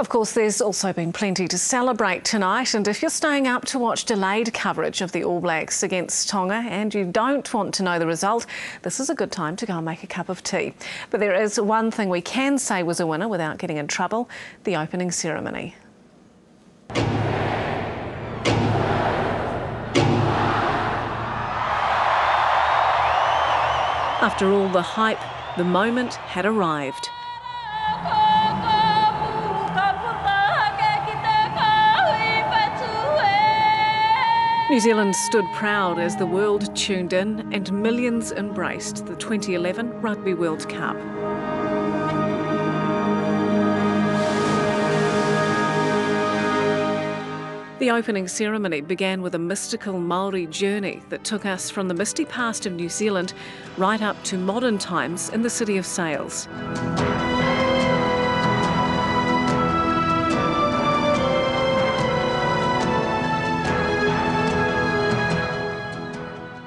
Of course, there's also been plenty to celebrate tonight, and if you're staying up to watch delayed coverage of the All Blacks against Tonga and you don't want to know the result, this is a good time to go and make a cup of tea. But there is one thing we can say was a winner without getting in trouble: the opening ceremony. After all the hype, the moment had arrived. New Zealand stood proud as the world tuned in and millions embraced the 2011 Rugby World Cup. The opening ceremony began with a mystical Māori journey that took us from the misty past of New Zealand right up to modern times in the city of sails.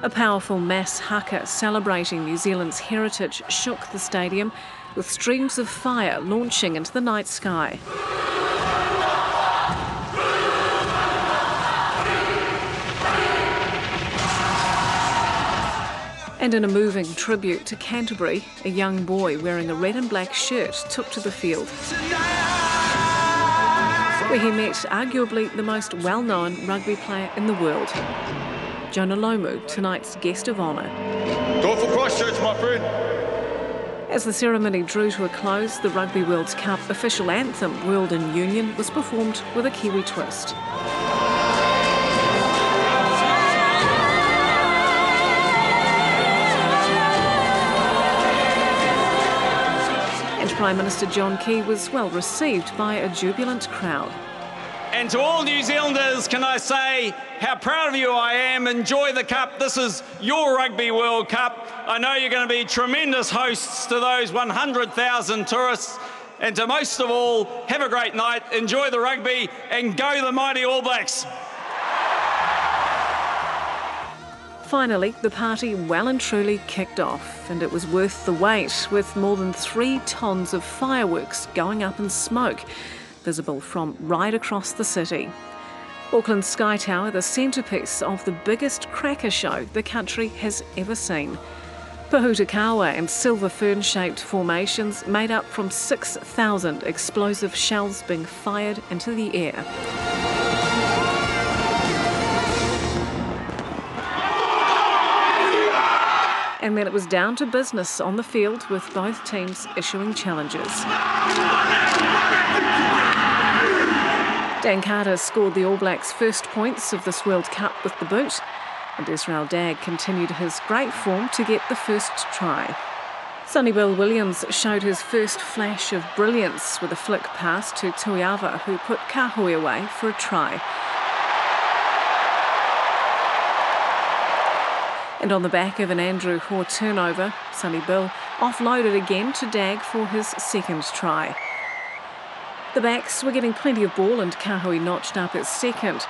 A powerful mass haka celebrating New Zealand's heritage shook the stadium, with streams of fire launching into the night sky. And in a moving tribute to Canterbury, a young boy wearing a red and black shirt took to the field, where he met arguably the most well-known rugby player in the world, Jonah Lomu, tonight's guest of honour. Go for Christchurch, my friend. As the ceremony drew to a close, the Rugby World Cup official anthem, World in Union, was performed with a Kiwi twist. And Prime Minister John Key was well received by a jubilant crowd. And to all New Zealanders, can I say how proud of you I am. Enjoy the Cup. This is your Rugby World Cup. I know you're going to be tremendous hosts to those 100,000 tourists. And to most of all, have a great night, enjoy the rugby, and go the mighty All Blacks. Finally, the party well and truly kicked off, and it was worth the wait, with more than 3 tons of fireworks going up in smoke, visible from right across the city. Auckland's Sky Tower, the centrepiece of the biggest cracker show the country has ever seen. Pahutakawa and silver fern-shaped formations made up from 6,000 explosive shells being fired into the air. And then it was down to business on the field, with both teams issuing challenges. Dan Carter scored the All Blacks' first points of this World Cup with the boot, and Israel Dagg continued his great form to get the first try. Sonny Bill Williams showed his first flash of brilliance with a flick pass to Tuiava, who put Kahui away for a try. And on the back of an Andrew Hoare turnover, Sonny Bill offloaded again to Dagg for his second try. The backs were getting plenty of ball, and Kahui notched up its second.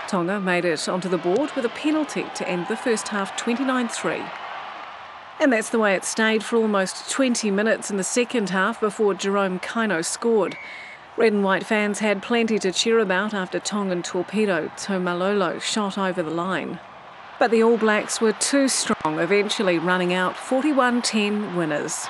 Tonga made it onto the board with a penalty to end the first half 29-3. And that's the way it stayed for almost 20 minutes in the second half before Jerome Kaino scored. Red and white fans had plenty to cheer about after Tongan torpedo Taumalolo shot over the line. But the All Blacks were too strong, eventually running out 41-10 winners.